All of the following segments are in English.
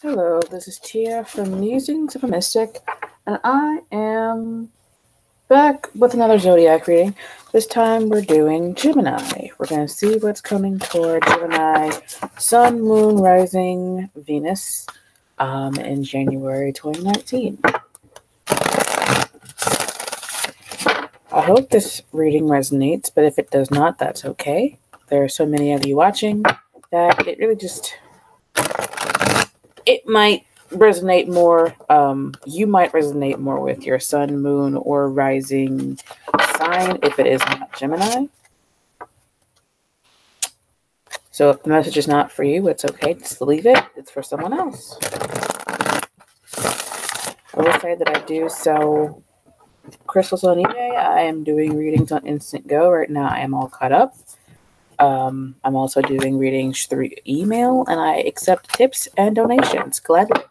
Hello, this is Tia from Musings of a Mystic, and I am back with another zodiac reading. This time we're doing Gemini. We're going to see what's coming toward Gemini, Sun, Moon, Rising, Venus, in January 2019. I hope this reading resonates, but if it does not, that's okay. There are so many of you watching that it really it might resonate more. You might resonate more with your sun, moon, or rising sign if it is not Gemini. So if the message is not for you, it's okay. Just leave it. It's for someone else. I will say that I do sell crystals on eBay. I am doing readings on Instant Go right now. I am all caught up. I'm also doing readings through email, and I accept tips and donations gladly.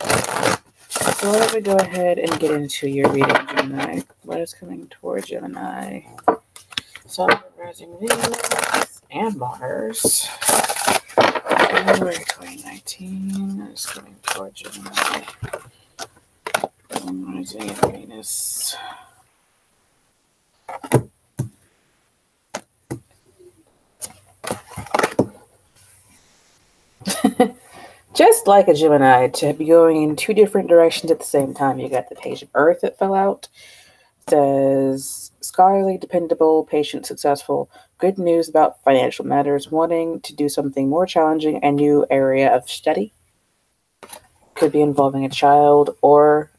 So let me go ahead and get into your reading, Gemini. What is coming toward Gemini? Sun, Rising, Venus, and Mars. January 2019 is coming toward Gemini. Sun, Rising, Venus. Just like a Gemini, to be going in two different directions at the same time. You got the Page of Earth that fell out. It says scholarly, dependable, patient, successful. Good news about financial matters. Wanting to do something more challenging, a new area of study. Could be involving a child, or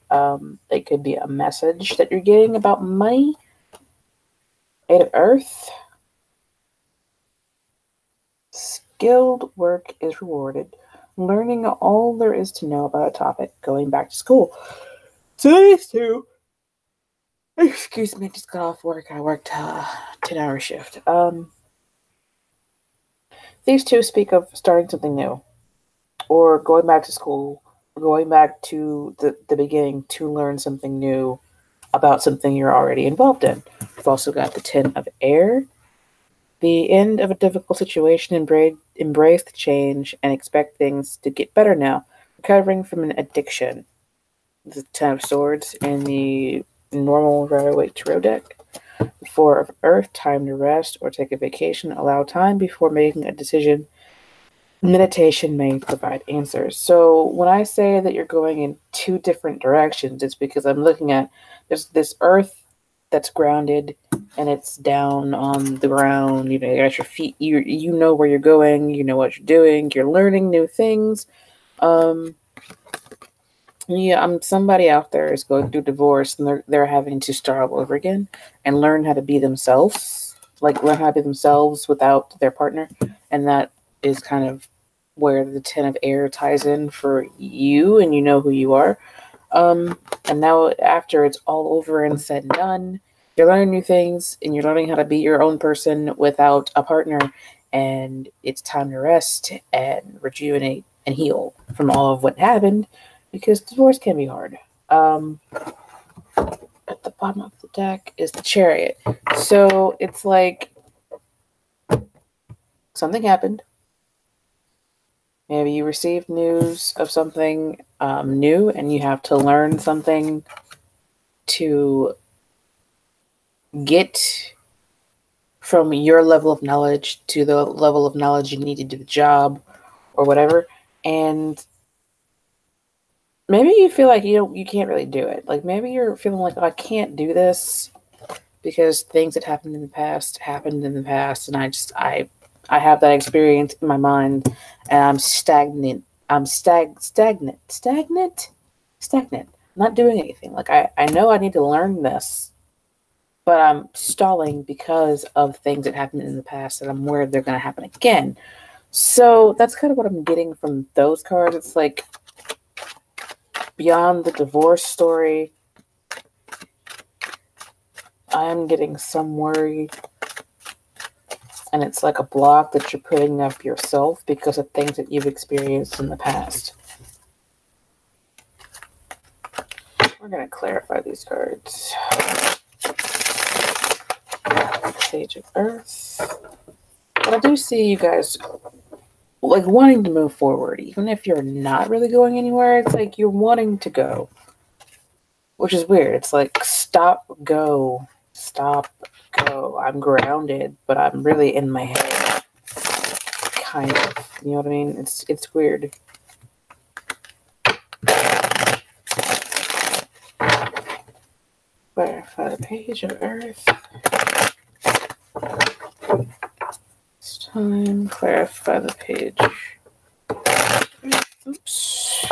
it could be a message that you're getting about money. Eight of Earth. Skilled work is rewarded. Learning all there is to know about a topic, going back to school. So these two, excuse me, just got off work. I worked a 10-hour shift. These two speak of starting something new, or going back to school, going back to the beginning to learn something new about something you're already involved in. We've also got the 10 of Air. The end of a difficult situation, embrace the change and expect things to get better now. Recovering from an addiction. The 10 of Swords in the normal Rider-Waite Tarot deck. The 4 of Earth, time to rest or take a vacation. Allow time before making a decision. Meditation may provide answers. So when I say that you're going in two different directions, it's because I'm looking at this Earth that's grounded and it's down on the ground. You know, you got your feet. You know where you're going. You know what you're doing. You're learning new things. Somebody out there is going through divorce and they're having to start all over again and learn how to be themselves. Like learn how to be themselves without their partner, and that is kind of where the 10 of Air ties in for you, and you know who you are. And now after it's all over and said and done, you're learning new things and you're learning how to be your own person without a partner, and it's time to rest and rejuvenate and heal from all of what happened, because divorce can be hard. At the bottom of the deck is the Chariot. So it's like something happened. Maybe you received news of something new and you have to learn something to get from your level of knowledge to the level of knowledge you need to do the job or whatever. And maybe you feel like you can't really do it. Like maybe you're feeling like, oh, I can't do this because things that happened in the past, and I have that experience in my mind, and I'm stagnant. I'm stagnant. Not doing anything. Like I know I need to learn this, but I'm stalling because of things that happened in the past that I'm worried they're going to happen again. So that's kind of what I'm getting from those cards. It's like beyond the divorce story, I'm getting some worry. And it's like a block that you're putting up yourself because of things that you've experienced in the past. We're going to clarify these cards. Page of Earth. But I do see you guys like wanting to move forward, even if you're not really going anywhere. It's like you're wanting to go, which is weird. It's like stop, go, stop, go. I'm grounded, but I'm really in my head, kind of. You know what I mean? It's weird. Clarify the page of Earth. It's time. Clarify the page. Oops.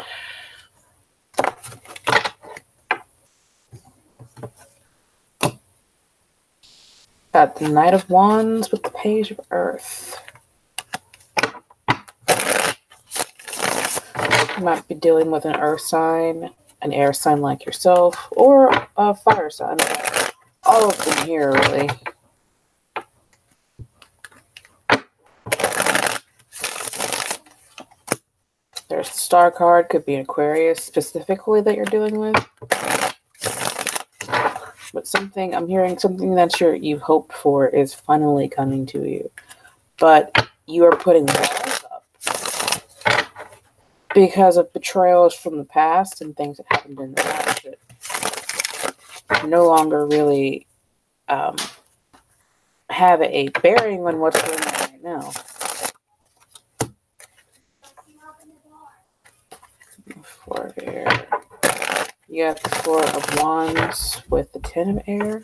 Got the Knight of Wands with the Page of Earth. You might be dealing with an earth sign, an air sign like yourself, or a fire sign. All of them here, really. There's the Star card. Could be Aquarius specifically that you're dealing with. But I'm hearing something that you've hoped for is finally coming to you. But you are putting walls up because of betrayals from the past and things that happened in the past that no longer really have a bearing on what's going on right now. Four of air. You got the Four of Wands with the Ten of Air.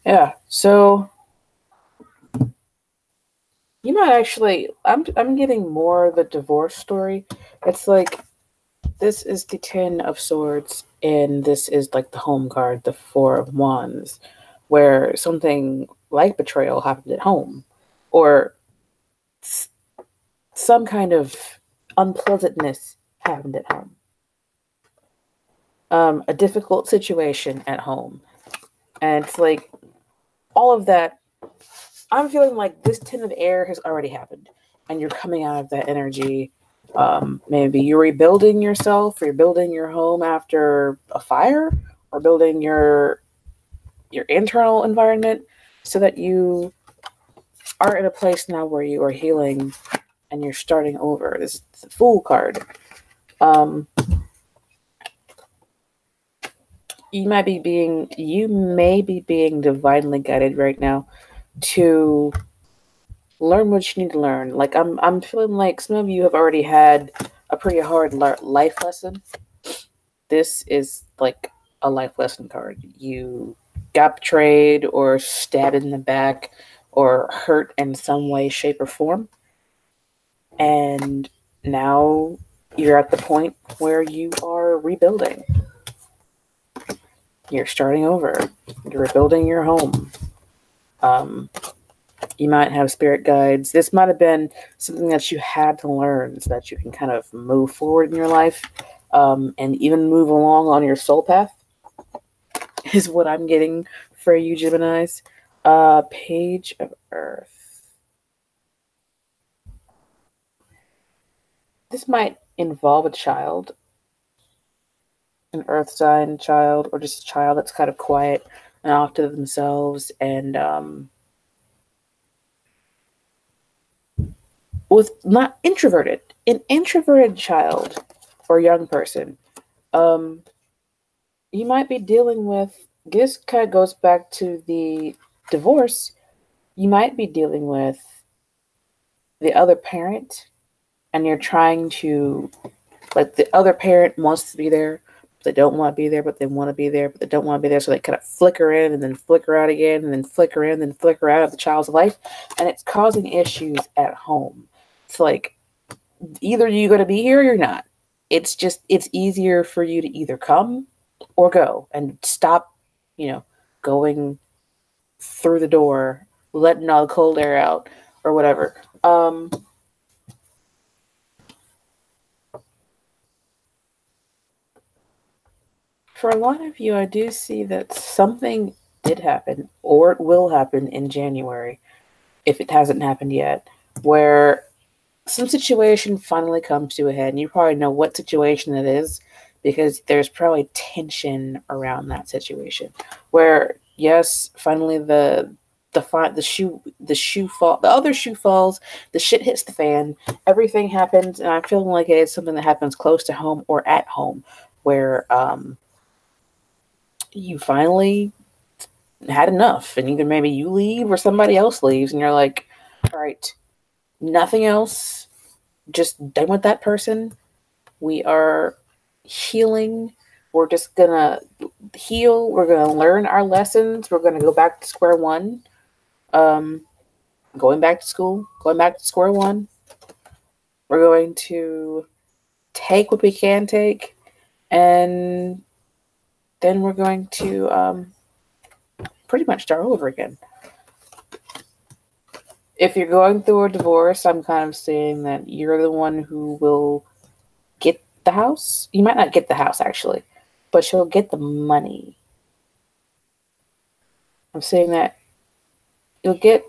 Yeah, so you might actually, I'm getting more of the divorce story. It's like, this is the Ten of Swords, and this is like the home card, the Four of Wands, where something like betrayal happened at home, or some kind of unpleasantness happened at home. A difficult situation at home. And it's like, all of that, I'm feeling like this Ten of Air has already happened, and you're coming out of that energy. Maybe you're rebuilding yourself, or you're building your home after a fire, or building your internal environment so that you are in a place now where you are healing and you're starting over. This is the Fool card. You may be being divinely guided right now to learn what you need to learn. Like I'm feeling like some of you have already had a pretty hard life lesson. This is like a life lesson card. You got betrayed or stabbed in the back or hurt in some way, shape, or form. And now you're at the point where you are rebuilding. You're starting over. You're rebuilding your home. You might have spirit guides. This might have been something that you had to learn so that you can kind of move forward in your life, and even move along on your soul path, is what I'm getting for you, Geminis. Page of Earth. This might involve a child, an earth sign child, or just a child that's kind of quiet and off to themselves, and with not introverted, an introverted child or young person. You might be dealing with, this kind of goes back to the divorce. You might be dealing with the other parent, and you're trying to, like, the other parent wants to be there, but they don't want to be there, but they want to be there, but they don't want to be there. So they kind of flicker in and then flicker out again, and then flicker in, and then flicker out of the child's life. And it's causing issues at home. It's like, either you're going to be here or you're not. It's easier for you to either come or go, and stop, going through the door, letting all the cold air out or whatever. For a lot of you, I do see that something did happen, or it will happen in January, if it hasn't happened yet, where some situation finally comes to a head, and you probably know what situation it is because there's probably tension around that situation. Where yes, finally the other shoe falls, the shit hits the fan, everything happens, and I'm feeling like it's something that happens close to home or at home, where you finally had enough, and either maybe you leave or somebody else leaves, and you're like, all right, nothing else, just done with that person. We are healing. We're just gonna heal. We're gonna learn our lessons. We're gonna go back to square one. Um, Going back to school, going back to square one. We're going to take what we can take, and then we're going to pretty much start over again. If you're going through a divorce, I'm kind of saying that you're the one who will get the house. You might not get the house, actually, but you'll get the money. I'm saying that you'll get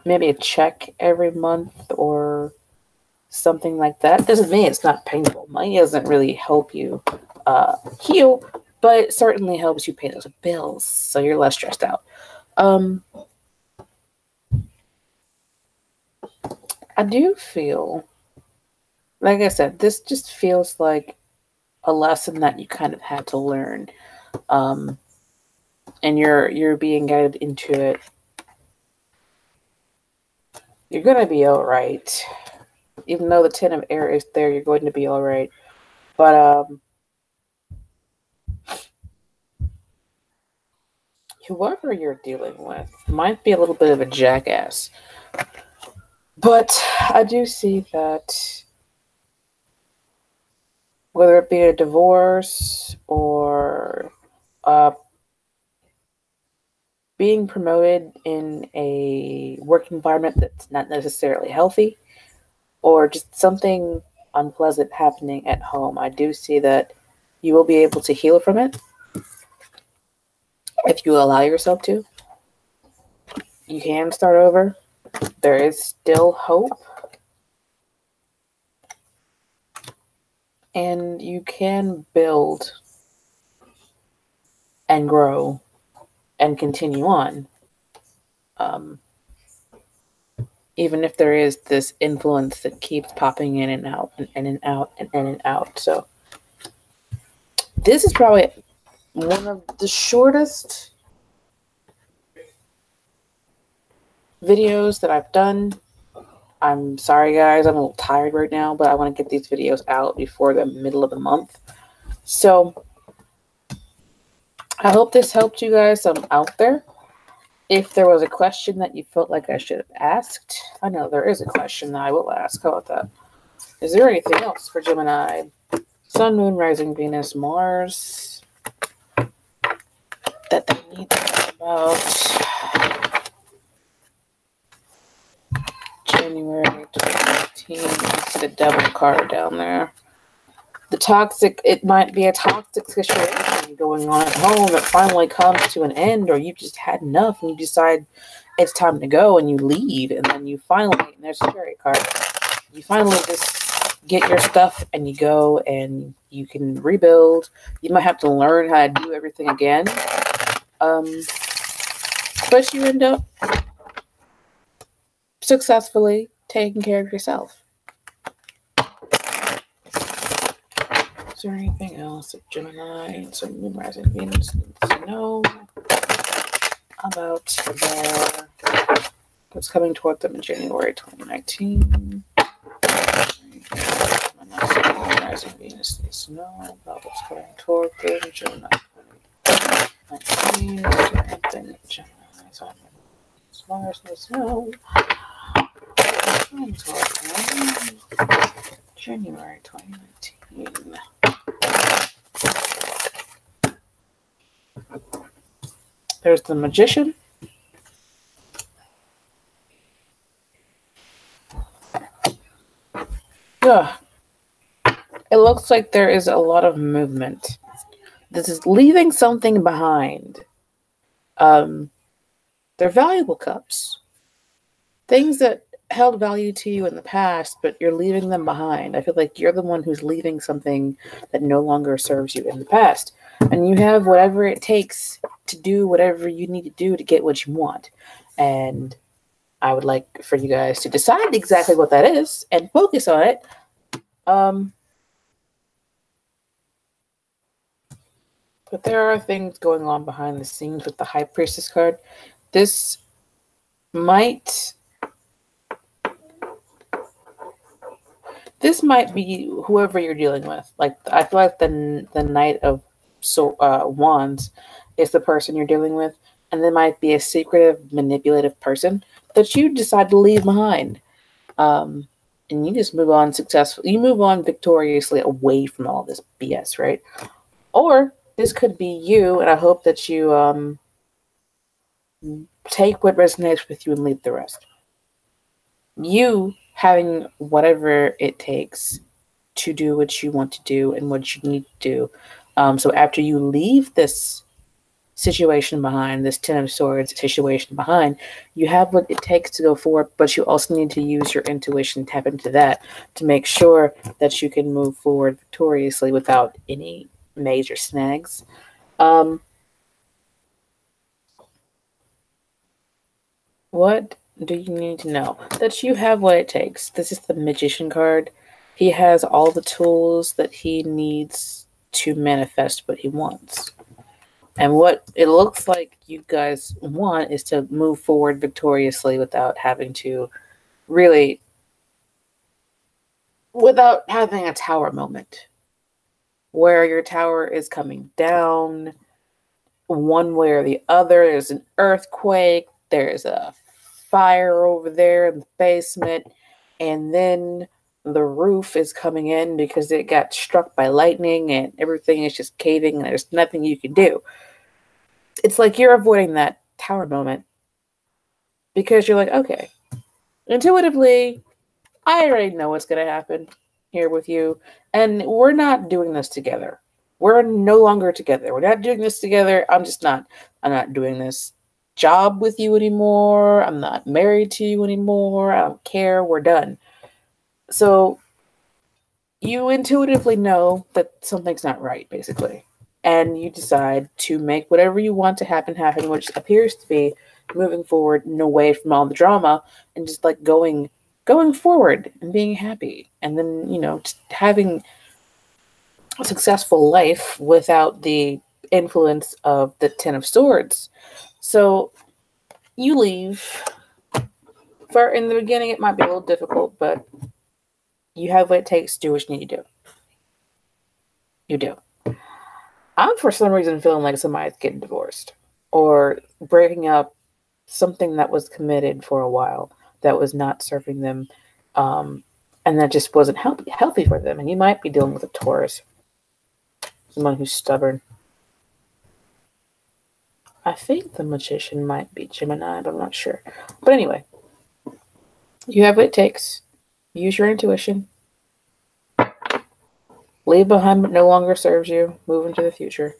maybe a check every month or something like that. Doesn't mean it's not painful. Money doesn't really help you heal, but it certainly helps you pay those bills, so you're less stressed out. I do feel, like I said, this just feels like a lesson that you kind of had to learn, and you're being guided into it. You're gonna be all right, even though the 10 of air is there. You're going to be all right, but whoever you're dealing with might be a little bit of a jackass. But I do see that whether it be a divorce or being promoted in a work environment that's not necessarily healthy, or just something unpleasant happening at home, I do see that you will be able to heal from it if you allow yourself to. You can start over. There is still hope. And you can build and grow and continue on. Even if there is this influence that keeps popping in and out and in and out and in and out. So this is probably one of the shortest videos that I've done. I'm sorry, guys. I'm a little tired right now, but I want to get these videos out before the middle of the month. So I hope this helped you guys out there. If there was a question that you felt like I should have asked, I know there is a question that I will ask. How about that? Is there anything else for Gemini? Sun, Moon, Rising, Venus, Mars that they need to know about? January 2019. I see the Devil card down there. It might be a toxic situation going on at home that finally comes to an end, or you've just had enough and you decide it's time to go and you leave, and then you finally, and there's a Chariot card, you finally just get your stuff and you go and you can rebuild. You might have to learn how to do everything again. But you end up successfully taking care of yourself. Is there anything else that Gemini, so Moon, Rising, Venus needs to know about what's coming toward them in January 2019? Rising, Venus needs to know about what's coming toward them in January 2019. Is there anything that Gemini's on Mars needs to know? January 2019. There's the Magician. Ugh. It looks like there is a lot of movement. This is leaving something behind. They're valuable cups. Things that held value to you in the past, but you're leaving them behind. I feel like you're the one who's leaving something that no longer serves you in the past. And you have whatever it takes to do whatever you need to do to get what you want. And I would like for you guys to decide exactly what that is and focus on it. But there are things going on behind the scenes with the High Priestess card. This might be whoever you're dealing with. Like, I feel like the Knight of Wands is the person you're dealing with, and there might be a secretive, manipulative person that you decide to leave behind. And you just move on successfully. You move on victoriously away from all this BS, right? Or this could be you, and I hope that you take what resonates with you and leave the rest. You having whatever it takes to do what you want to do and what you need to do. So after you leave this situation behind, this Ten of Swords situation behind, you have what it takes to go forward, but you also need to use your intuition, tap into that to make sure that you can move forward victoriously without any major snags. What do you need to know? That you have what it takes. This is the Magician card. He has all the tools that he needs to manifest what he wants. And what it looks like you guys want is to move forward victoriously without having to really, without having a tower moment where your tower is coming down one way or the other. There's an earthquake, there's a fire over there in the basement, and then the roof is coming in because it got struck by lightning and everything is just caving and there's nothing you can do. It's like you're avoiding that tower moment because you're like, okay, intuitively, I already know what's going to happen here with you, and we're not doing this together. We're no longer together. We're not doing this together. I'm not doing this job with you anymore. I'm not married to you anymore. I don't care. We're done. So you intuitively know that something's not right, basically. And you decide to make whatever you want to happen, which appears to be moving forward and away from all the drama and just like going forward and being happy. And then, just having a successful life without the influence of the Ten of Swords. So you leave. In the beginning, it might be a little difficult, but you have what it takes to do what you need to do. You do. I'm, for some reason, feeling like somebody's getting divorced or breaking up something that was committed for a while that was not serving them, and that just wasn't healthy for them. And you might be dealing with a Taurus, someone who's stubborn. I think the Magician might be Gemini, but I'm not sure. But anyway, you have what it takes. Use your intuition. Leave behind what no longer serves you. Move into the future.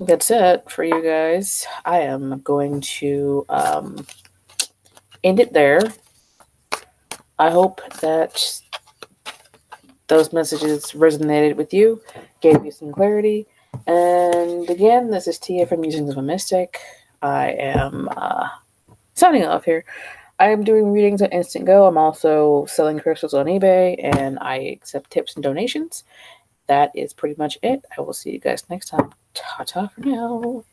That's it for you guys. I am going to end it there. I hope that those messages resonated with you, gave you some clarity. And again, this is Tia from Musings of a Mystic. I am signing off here. I am doing readings on Instant Go. I'm also selling crystals on eBay, and I accept tips and donations. That is pretty much it. I will see you guys next time. Ta-ta for now.